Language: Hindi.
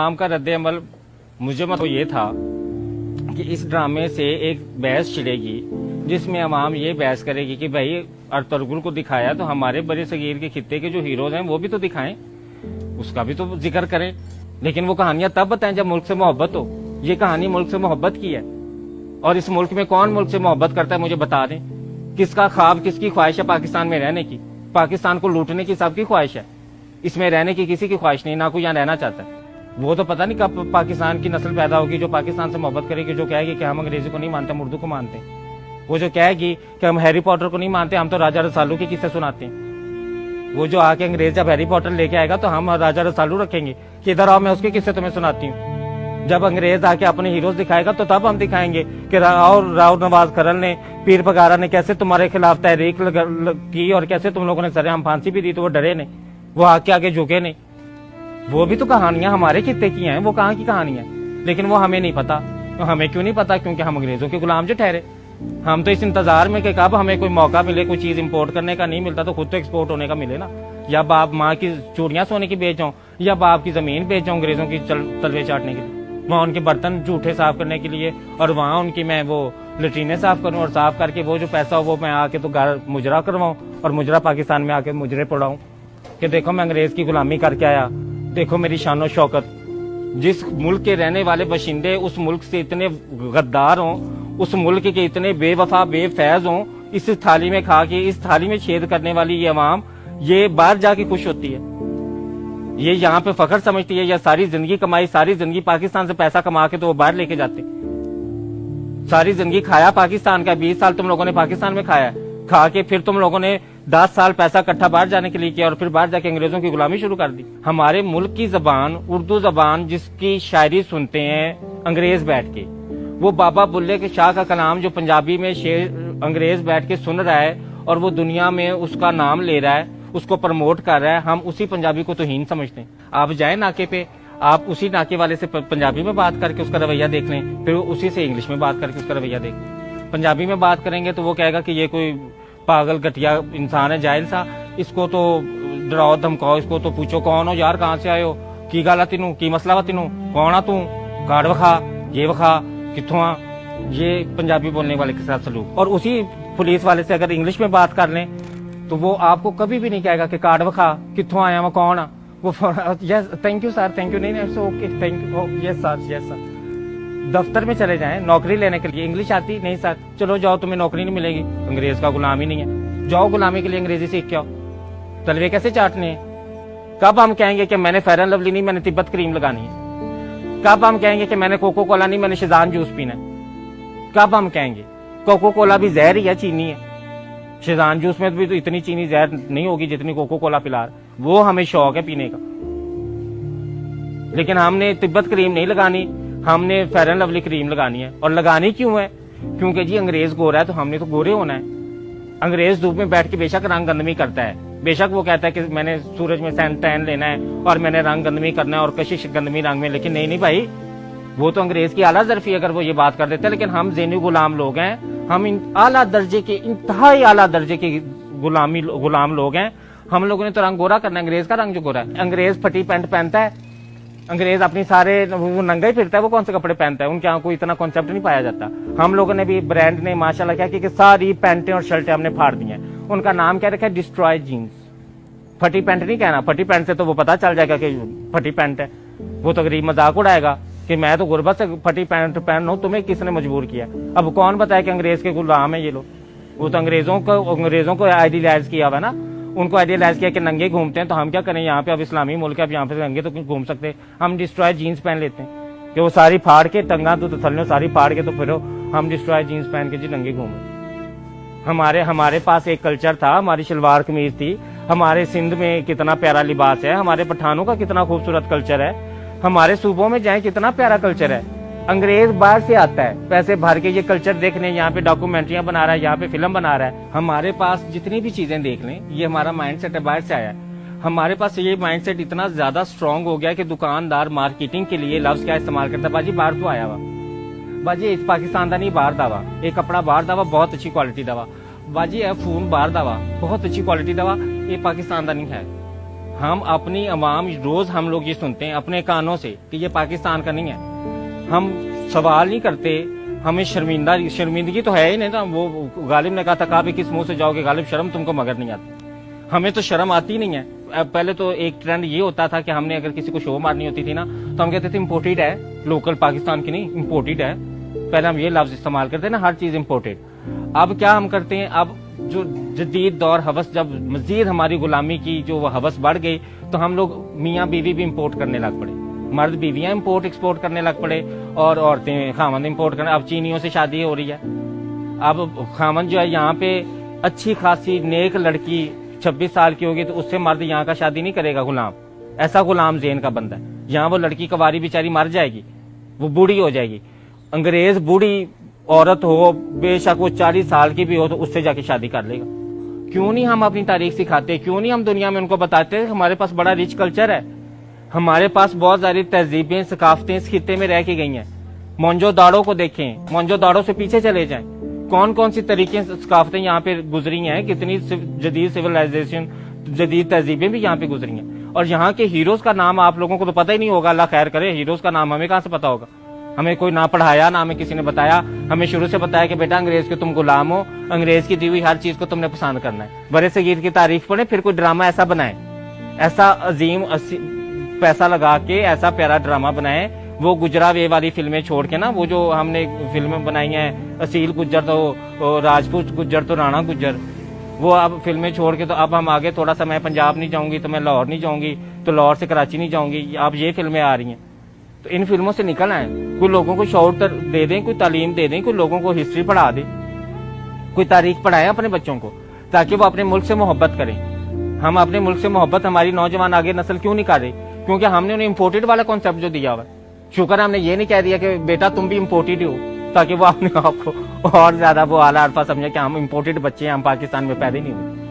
काम का रद्द-ए-अमल मुझे मतलब ये था कि इस ड्रामे से एक बहस छिड़ेगी जिसमें अवाम ये बहस करेगी कि भाई अर्तुगरुल को दिखाया तो हमारे बड़े सगीर के खित्ते के जो हीरोज हैं वो भी तो दिखाएं, उसका भी तो जिक्र करें। लेकिन वो कहानियां तब बताएं जब मुल्क से मोहब्बत हो। ये कहानी मुल्क से मोहब्बत की है और इस मुल्क में कौन मुल्क से मोहब्बत करता है मुझे बता दें। किसका ख्वाब, किसकी ख्वाहिश है पाकिस्तान में रहने की? पाकिस्तान को लूटने की सबकी ख्वाहिश है, इसमें रहने की किसी की ख्वाहिश नहीं, ना कोई यहाँ रहना चाहता है। वो तो पता नहीं कब पाकिस्तान की नस्ल पैदा होगी जो पाकिस्तान से मोहब्बत करेगी, जो कहेगी कि हम अंग्रेजी को नहीं मानते, हम उर्दू को मानते हैं। वो जो कहेगी कि हम हैरी पॉटर को नहीं मानते, हम तो राजा रसालू के किस्से सुनाते हैं। वो जो आके अंग्रेज जब हैरी पॉटर लेके आएगा तो हम राजा रसालू रखेंगे कि इधर आओ मैं उसके किस्से तुम्हें सुनाती हूँ। जब अंग्रेज आके अपने हीरोज दिखाएगा तो तब हम दिखाएंगे कि राव नवाज खरल ने, पीर पगारा ने कैसे तुम्हारे खिलाफ तहरीक की और कैसे तुम लोगों ने सरेआम फांसी भी दी तो वो डरे नहीं, वो आगे झुके नहीं। वो भी तो कहानियां हमारे खित्ते की हैं, वो कहाँ की कहानियां, लेकिन वो हमें नहीं पता। तो हमें क्यों नहीं पता? क्योंकि हम अंग्रेजों के गुलाम जो ठहरे। हम तो इस इंतजार में कि कब हमें कोई मौका मिले, कोई चीज इंपोर्ट करने का नहीं मिलता तो खुद तो एक्सपोर्ट होने का मिले ना। या बाप माँ की चूड़ियां सोने की बेच जाऊं या बाप की जमीन बेच जाऊं अंग्रेजों की तलवे चाटने के लिए, वहां उनके बर्तन जूठे साफ करने के लिए, और वहां उनकी मैं वो लेट्रीने साफ करूं और साफ करके वो जो पैसा हो वो मैं आके तो घर मुजरा करवाऊं और मुजरा पाकिस्तान में आके मुजरे पड़ाऊं कि देखो मैं अंग्रेज की गुलामी करके आया, देखो मेरी शानो शौकत। जिस मुल्क के रहने वाले बाशिंदे उस मुल्क से इतने गद्दार हों, उस मुल्क के इतने बेवफा बेफैज हों, इस थाली में खा के इस थाली में छेद करने वाली ये अवाम ये बाहर जाके खुश होती है, ये यहाँ पे फखर समझती है। या सारी जिंदगी कमाई, सारी जिंदगी पाकिस्तान से पैसा कमा के तो वो बाहर लेके जाते, सारी जिंदगी खाया पाकिस्तान का। 20 साल तुम लोगों ने पाकिस्तान में खाया, खा के फिर तुम लोगों ने 10 साल पैसा इकट्ठा बाहर जाने के लिए किया और फिर बाहर जाके अंग्रेजों की गुलामी शुरू कर दी। हमारे मुल्क की जबान उर्दू जबान जिसकी शायरी सुनते हैं अंग्रेज बैठ के, वो बाबा बुल्ले के शाह का कलाम जो पंजाबी में शेर अंग्रेज बैठ के सुन रहा है और वो दुनिया में उसका नाम ले रहा है, उसको प्रमोट कर रहा है, हम उसी पंजाबी को तौहीन समझते हैं। आप जाए नाके पे, आप उसी नाके वाले से पंजाबी में बात करके उसका रवैया देख लें, फिर उसी से इंग्लिश में बात करके उसका रवैया देख लें। पंजाबी में बात करेंगे तो वो कहेगा कि ये कोई पागल घटिया इंसान है, जाहिल सा, इसको तो डराओ धमकाओ, इसको तो पूछो कौन हो यार, कहाँ से आए हो, की गल है तेनू, की मसला वा तेनू, कौन आ तू, कार्ड वखा, ये वखा, कित्थों आ। ये पंजाबी बोलने वाले के साथ सलूक। और उसी पुलिस वाले से अगर इंग्लिश में बात कर लें तो वो आपको कभी भी नहीं कहेगा कि कार्ड वखा, कित्थों आया, मैं कौन आ। वो yes thank you sir, thank you, नहीं okay thank you, yes sir, yes sir. दफ्तर में चले जाएं नौकरी लेने के लिए, इंग्लिश आती नहीं सर, चलो जाओ तुम्हें नौकरी नहीं मिलेगी, अंग्रेज का गुलाम ही नहीं है, जाओ गुलामी के लिए अंग्रेजी सीख के आओ। तलवे कैसे चाटने हैं? कब हम कहेंगे कि मैंने फेयर एंड लवली नहीं, मैंने तिब्बत क्रीम लगानी है? कब हम कहेंगे कि मैंने कोको कोला नहीं, मैंने शिजान जूस पीना है? कब हम कहेंगे? कोको कोला भी जहर ही है, चीनी है। शिजान जूस में भी तो इतनी चीनी जहर नहीं होगी जितनी कोको कोला पिला, वो हमें शौक है पीने का। लेकिन हमने तिब्बत क्रीम नहीं लगानी, हमने फेयर एंड लवली क्रीम लगानी है। और लगानी क्यों है? क्योंकि जी अंग्रेज गोरा है तो हमने तो गोरे होना है। अंग्रेज धूप में बैठ के बेशक रंग गंदमी करता है, बेशक वो कहता है कि मैंने सूरज में सैन टैन लेना है और मैंने रंग गंदमी करना है और कशिश गंदमी रंग में, लेकिन नहीं भाई, वो तो अंग्रेज की आला जरफी अगर वो ये बात कर देते हैं। लेकिन हम ज़ेनी गुलाम लोग हैं, हम आला दर्जे के, इंतहाई आला दर्जे के गुलाम लोग हैं। हम लोगों ने तो रंग गोरा करना है, अंग्रेज का रंग जो गोरा है। अंग्रेज फटी पैंट पहनता है, अंग्रेज अपनी सारे वो नंगा ही फिरता है, वो कौन से कपड़े पहनता है, उनके यहाँ कोई इतना कॉन्सेप्ट नहीं पाया जाता। हम लोगों ने भी, ब्रांड ने माशाल्लाह क्या कि सारी पैंटें और शर्टें हमने फाड़ दी हैं, उनका नाम क्या रखा है, डिस्ट्रॉय जीन्स। फटी पैंट नहीं कहना, फटी पैंट से तो वो पता चल जाएगा कि फटी पैंट है, वो तो गरीब मजाक उड़ाएगा कि मैं तो गुर्बत से फटी पैंट पहन हूं, तुम्हें किसने मजबूर किया। अब कौन बताया कि अंग्रेज के गुलाम है ये लोग? वो तो अंग्रेजों को आइडियलाइज किया हुआ ना, उनको आइडियलाइज किया कि नंगे घूमते हैं, तो हम क्या करें, यहाँ पे अब इस्लामी मुल्क है, अब यहाँ पे नंगे तो घूम सकते, हम डिस्ट्रॉय जीन्स पहन लेते हैं कि वो सारी फाड़ के टंगा तो थल्ले सारी फाड़ के तो फिर हम डिस्ट्रॉय जीन्स पहन के जी नंगे घूमे। हमारे पास एक कल्चर था, हमारी शलवार कमीज थी, हमारे सिंध में कितना प्यारा लिबास है, हमारे पठानों का कितना खूबसूरत कल्चर है, हमारे सूबों में जाए कितना प्यारा कल्चर है। अंग्रेज बाहर से आता है पैसे भर के ये कल्चर देखने, यहाँ पे डॉक्यूमेंट्रियां बना रहा है, यहाँ पे फिल्म बना रहा है। हमारे पास जितनी भी चीजें देख लें, ये हमारा माइंडसेट है, बाहर से आया है। हमारे पास ये माइंडसेट इतना ज्यादा स्ट्रांग हो गया कि दुकानदार मार्केटिंग के लिए लफ्ज क्या इस्तेमाल करता है, बाजी बाहर तो आया हुआ, बाजी पाकिस्तान का नहीं बाहर दावा, एक कपड़ा बाहर दावा बहुत अच्छी क्वालिटी दवा, बाजी है फोन बाहर दावा बहुत अच्छी क्वालिटी दवा, ये पाकिस्तान का नहीं है। हम अपनी अवाम रोज हम लोग ये सुनते हैं अपने कानों से कि ये पाकिस्तान का नहीं है। हम सवाल नहीं करते, हमें शर्मिंदगी तो है ही नहीं ना। वो गालिब ने कहा था, कहा भी किस मुंह से जाओगे गालिब, शर्म तुमको मगर नहीं आती। हमें तो शर्म आती नहीं है। पहले तो एक ट्रेंड ये होता था कि हमने अगर किसी को शो मारनी होती थी ना तो हम कहते थे इम्पोर्टेड है, लोकल पाकिस्तान की नहीं, इम्पोर्टेड है। पहले हम ये लफ्ज इस्तेमाल करते ना, हर चीज इम्पोर्टेड। अब क्या हम करते हैं, अब जो जदीद दौर हवस, जब मजीद हमारी गुलामी की जो वो हवस बढ़ गई तो हम लोग मियाँ बीवी भी इम्पोर्ट करने लग पड़े। मर्द बीवियां इम्पोर्ट एक्सपोर्ट करने लग पड़े और औरतें खामन इम्पोर्ट करने। अब चीनियों से शादी हो रही है। अब खामन जो है यहाँ पे अच्छी खासी नेक लड़की 26 साल की होगी तो उससे मर्द यहाँ का शादी नहीं करेगा, गुलाम। ऐसा गुलाम जेन का बंदा है। यहाँ वो लड़की कवारी बेचारी मर जाएगी, वो बूढ़ी हो जाएगी। अंग्रेज बूढ़ी औरत हो, बेशक वो 40 साल की भी हो, तो उससे जाके शादी कर लेगा। क्यों नहीं हम अपनी तारीख सिखाते? क्यों नहीं हम दुनिया में उनको बताते? हमारे पास बड़ा रिच कल्चर है, हमारे पास बहुत सारी तहजीबें सकाफतें इस खित्ते में रह के गई हैं। मोहनजोदाड़ो को देखें, मोहनजोदाड़ो से पीछे चले जाएं, कौन कौन सी तरीके सकाफतें यहाँ पे गुजरी हैं, कितनी जदीद सिविलाइजेशन, जदीद तहजीबें भी यहाँ पे गुजरी हैं। और यहाँ के हीरोज का नाम आप लोगों को तो पता ही नहीं होगा, अल्लाह खैर करे। हीरोज का नाम हमें कहाँ से पता होगा? हमें कोई ना पढ़ाया, ना हमें किसी ने बताया। हमें शुरू से बताया कि बेटा अंग्रेज के तुम गुलाम हो, अंग्रेज की दी हुई हर चीज को तुमने पसंद करना है। बड़े सगीर की तारीफ पढ़े, फिर कोई ड्रामा ऐसा बनाए, ऐसा अजीम पैसा लगा के ऐसा प्यारा ड्रामा बनाए। वो गुजरा वे वाली फिल्में छोड़ के ना, वो जो हमने फिल्में बनाई हैं, असील गुज्जर तो राजपूत गुज्जर तो राणा गुज्जर, वो अब फिल्में छोड़ के तो अब हम आगे थोड़ा सा, मैं पंजाब नहीं जाऊंगी तो मैं लाहौर नहीं जाऊंगी, तो लाहौर से कराची नहीं जाऊंगी, अब ये फिल्में आ रही हैं। तो इन फिल्मों से निकल आए, कोई लोगों को शौर दे दें, कोई तालीम दे दें, कोई लोगों को हिस्ट्री पढ़ा दे, कोई तारीख पढ़ाए अपने बच्चों को, ताकि वो अपने मुल्क से मोहब्बत करें। हम अपने मुल्क से मोहब्बत हमारी नौजवान आगे नस्ल क्यों नहीं कर रही? क्योंकि हमने उन्हें इम्पोर्टेड वाला कॉन्सेप्ट जो दिया हुआ है। शुक्र है हमने ये नहीं कह दिया कि बेटा तुम भी इम्पोर्टेड हो, ताकि वो अपने आप को और ज्यादा वो आला अरफा समझे कि हम इम्पोर्टेड बच्चे हैं, हम पाकिस्तान में पैदा ही नहीं हुए।